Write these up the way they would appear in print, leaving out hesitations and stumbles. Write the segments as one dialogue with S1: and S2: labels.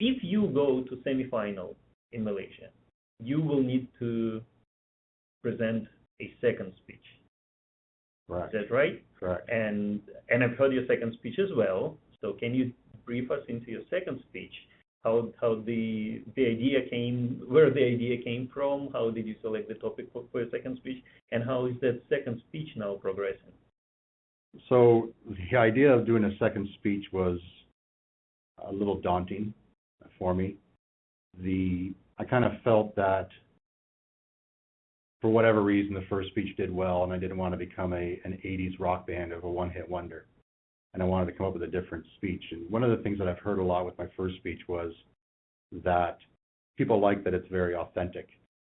S1: if you go to semifinal in Malaysia, you will need to present a second speech.
S2: Right.
S1: Is that right?
S2: Correct.
S1: And I've heard your second speech as well. So can you brief us into your second speech? How the idea came, where the idea came from? How did you select the topic for your second speech? And how is that second speech now progressing?
S2: So the idea of doing a second speech was a little daunting for me. I kind of felt that for whatever reason, the first speech did well, and I didn't want to become an 80s rock band of a one-hit wonder. And I wanted to come up with a different speech. And one of the things that I've heard a lot with my first speech was that people like that it's very authentic,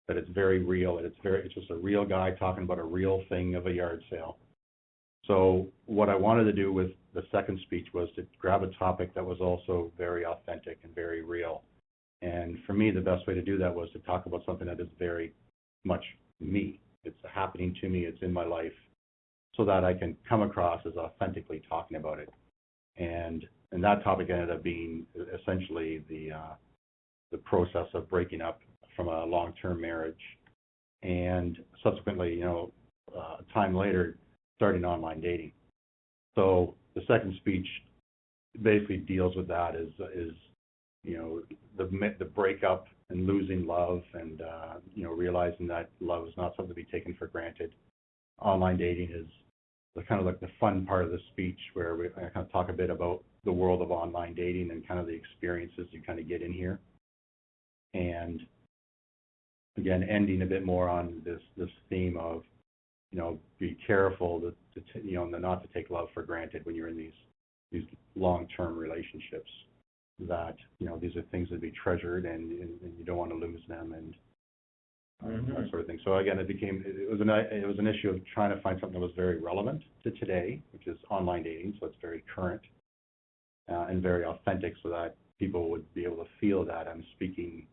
S2: that it's very real, that it's just a real guy talking about a real thing of a yard sale. So what I wanted to do with the second speech was to grab a topic that was also very authentic and very real. And for me, the best way to do that was to talk about something that is very much me. It's happening to me, it's in my life, so that I can come across as authentically talking about it. And that topic ended up being essentially the process of breaking up from a long-term marriage, and subsequently, a time later, starting online dating. So the second speech basically deals with that, is the breakup and losing love, and realizing that love is not something to be taken for granted. Online dating is kind of like the fun part of the speech, where I kind of talk a bit about the world of online dating and kind of the experiences you kind of get in here. And again, ending a bit more on this theme of, be careful not to take love for granted when you're in these long-term relationships. That these are things that be treasured, and you don't want to lose them, and that sort of thing. So again, it was an issue of trying to find something that was very relevant to today, which is online dating. So it's very current and very authentic, so that people would be able to feel that I'm speaking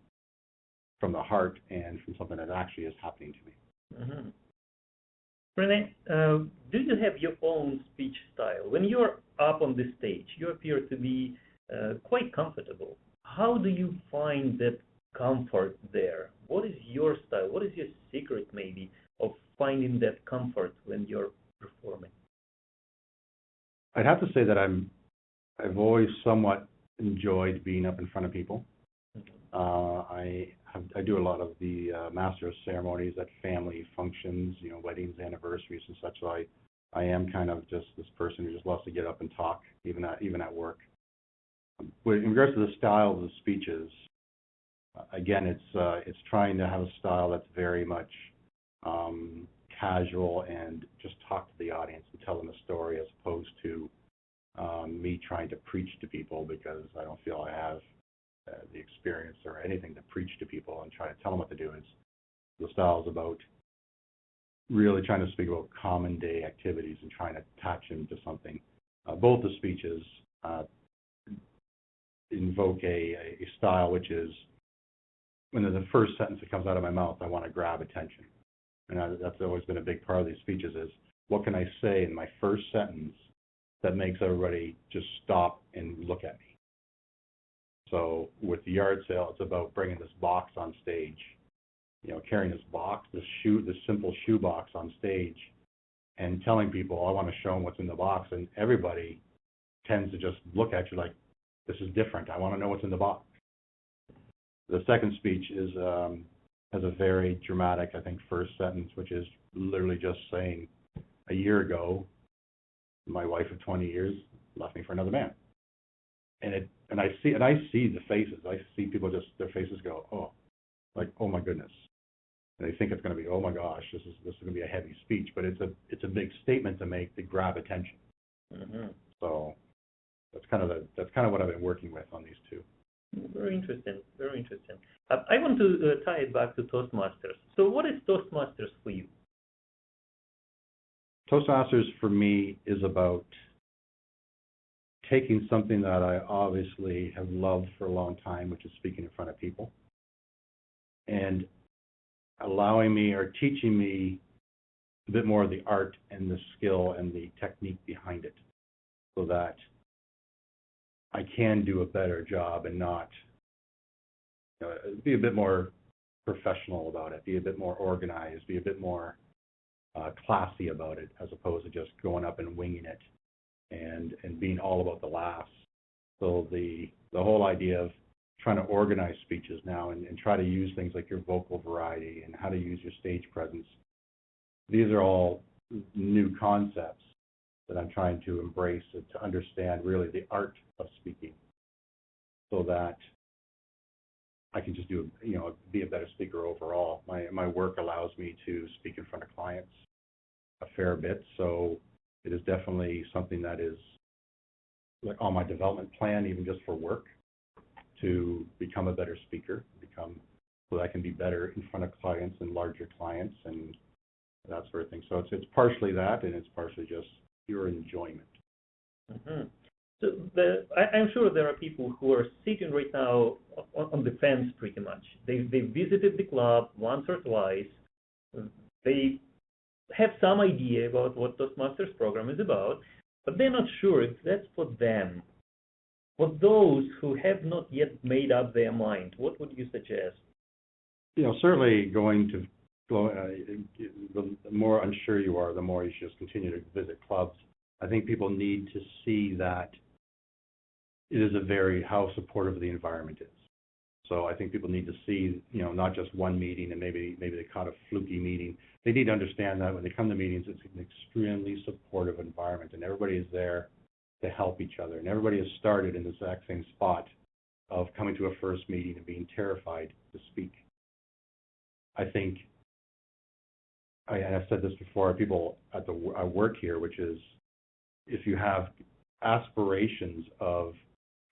S2: from the heart and from something that actually is happening to me.
S1: Mm-hmm. Rene, do you have your own speech style? When you're up on the stage, you appear to be quite comfortable. How do you find that comfort there? What is your style? What is your secret, maybe, of finding that comfort when you're performing?
S2: I'd have to say that I've always somewhat enjoyed being up in front of people. I do a lot of the master of ceremonies at family functions, weddings, anniversaries, and such. So I am kind of just this person who just loves to get up and talk, even at work. In regards to the style of the speeches, again, it's trying to have a style that's very much casual and just talk to the audience and tell them a story, as opposed to me trying to preach to people, because I don't feel I have the experience or anything to preach to people and try to tell them what to do. The style is about really trying to speak about common day activities and trying to attach them to something. Both the speeches invoke a style which is, when the first sentence that comes out of my mouth, I want to grab attention. And that's always been a big part of these speeches, is what can I say in my first sentence that makes everybody just stop and look at me. So with the yard sale, it's about bringing this box on stage, carrying this box, this simple shoe box on stage, and telling people, I want to show them what's in the box. And everybody tends to just look at you like, this is different. I want to know what's in the box. The second speech has a very dramatic, I think, first sentence, which is literally just saying, a year ago, my wife of 20 years left me for another man. And I see the faces. I see people just, their faces go, oh, like, oh my goodness. And they think it's going to be, oh my gosh, this is going to be a heavy speech, but it's a big statement to make to grab attention. Mm-hmm. So that's kind of what I've been working with on these two.
S1: Very interesting. Very interesting. I want to tie it back to Toastmasters. So what is Toastmasters for you?
S2: Toastmasters for me is about taking something that I obviously have loved for a long time, which is speaking in front of people, and allowing me or teaching me a bit more of the art and the skill and the technique behind it, so that I can do a better job and not be a bit more professional about it, be a bit more organized, be a bit more classy about it, as opposed to just going up and winging it and being all about the laughs. So the whole idea of trying to organize speeches now and try to use things like your vocal variety and how to use your stage presence, these are all new concepts that I'm trying to embrace and to understand really the art of speaking, so that I can just be a better speaker overall. My work allows me to speak in front of clients a fair bit, so it is definitely something that is like on my development plan, even just for work, to become a better speaker, so that I can be better in front of clients and larger clients and that sort of thing. So it's partially that, and it's partially just pure enjoyment.
S1: Mm-hmm. So I'm sure there are people who are sitting right now on the fence pretty much. They visited the club once or twice. They have some idea about what Toastmasters program is about, but they're not sure if that's for them. For those who have not yet made up their mind, what would you suggest?
S2: Certainly the more unsure you are, the more you should just continue to visit clubs. I think people need to see that it is how supportive the environment is. So I think people need to see, not just one meeting and maybe they caught a fluky meeting. They need to understand that when they come to meetings, it's an extremely supportive environment, and everybody is there to help each other. And everybody has started in the exact same spot of coming to a first meeting and being terrified to speak. I think, and I've said this before, people at work here, which is if you have aspirations of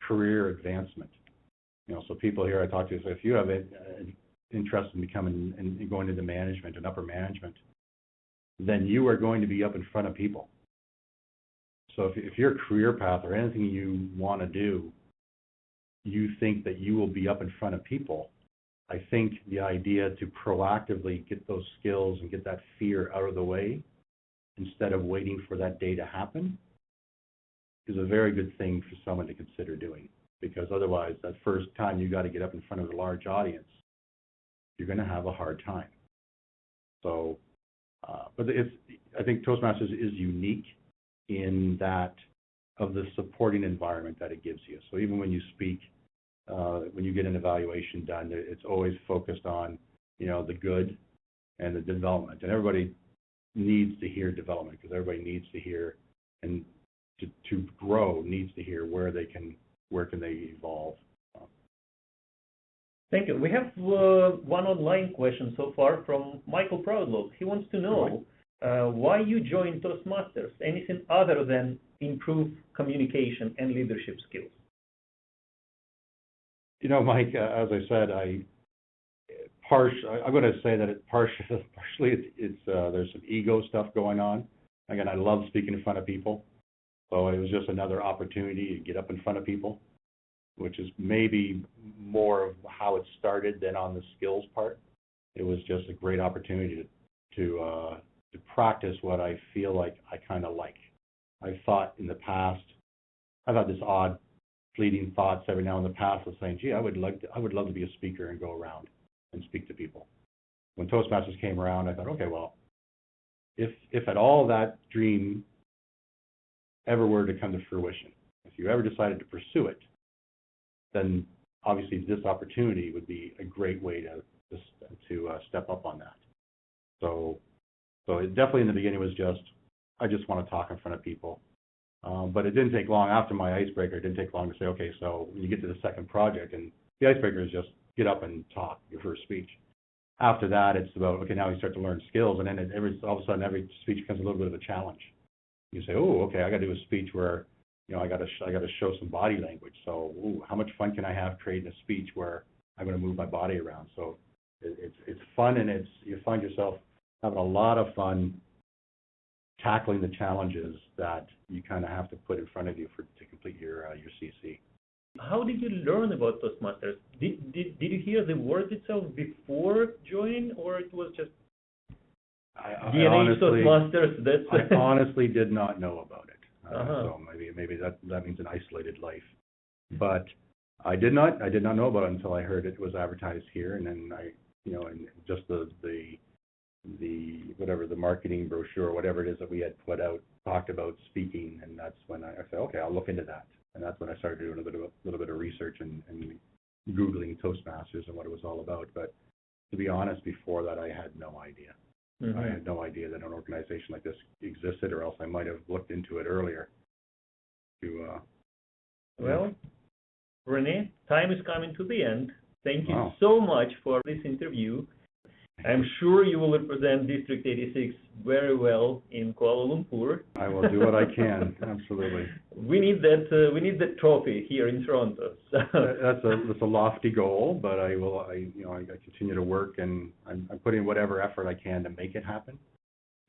S2: career advancement, so people here I talk to say, if you have an interest in becoming and going into management and upper management, then you are going to be up in front of people. So if your career path or anything you want to do, you think that you will be up in front of people, I think the idea to proactively get those skills and get that fear out of the way instead of waiting for that day to happen is a very good thing for someone to consider doing. Because otherwise, that first time you got to get up in front of a large audience, you're going to have a hard time. So, but I think Toastmasters is unique in that of the supporting environment that it gives you. So even when you speak, when you get an evaluation done, it's always focused on, the good and the development. And everybody needs to hear development, because everybody needs to hear, and to grow needs to hear where can they evolve.
S1: Thank you. We have one online question so far from Michael Proudlow. He wants to know why you joined Toastmasters, anything other than improve communication and leadership skills.
S2: Mike, as I said, I'm going to say that partially it's there's some ego stuff going on. Again, I love speaking in front of people, so it was just another opportunity to get up in front of people, which is maybe more of how it started than on the skills part. It was just a great opportunity to practice what I feel like I kind of like. I thought in the past, I've had this odd fleeting thoughts every now in the past of saying, gee, I would love to be a speaker and go around and speak to people. When Toastmasters came around, I thought, okay, well, if at all that dream ever were to come to fruition, if you ever decided to pursue it, then obviously this opportunity would be a great way to step up on that. So it definitely in the beginning was I just want to talk in front of people. But it didn't take long after my icebreaker. It didn't take long to say, okay, so when you get to the second project, and the icebreaker is just get up and talk your first speech. After that, it's about, okay, now you start to learn skills, and then all of a sudden every speech becomes a little bit of a challenge. You say, oh, okay, I got to do a speech where I got to show some body language. So, how much fun can I have creating a speech where I'm going to move my body around? So it's fun, and you find yourself having a lot of fun tackling the challenges that you kind of have to put in front of you to complete your CC.
S1: How did you learn about Toastmasters? Did you hear the word itself before joining, or it was just Toastmasters?
S2: I honestly did not know about it. So maybe that means an isolated life. But I did not know about it until I heard it was advertised here, and then and just the whatever, the marketing brochure, whatever it is that we had put out, talked about speaking, and that's when I said, okay, I'll look into that. And that's when I started doing a little bit of research and Googling Toastmasters and what it was all about. But to be honest, before that, I had no idea.
S1: Mm-hmm.
S2: I had no idea that an organization like this existed, or else I might have looked into it earlier.
S1: Well, Rene, time is coming to the end. Thank you
S2: Wow.
S1: so much for this interview. I'm sure you will represent District 86 very well in Kuala Lumpur.
S2: I will do what I can. Absolutely.
S1: We need that trophy here in Toronto. So.
S2: That's a lofty goal, but I continue to work, and I'm putting whatever effort I can to make it happen.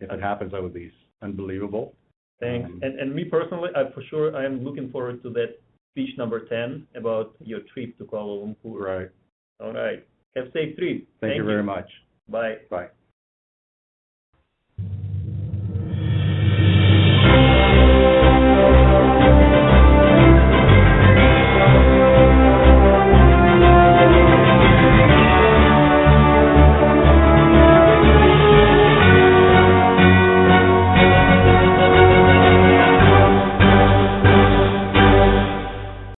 S2: If it happens, that would be unbelievable.
S1: Thanks. And me personally, for sure, I am looking forward to that speech number 10 about your trip to Kuala Lumpur.
S2: Right.
S1: All right. Have a safe trip.
S2: Thank you very much.
S1: Bye.
S2: Bye.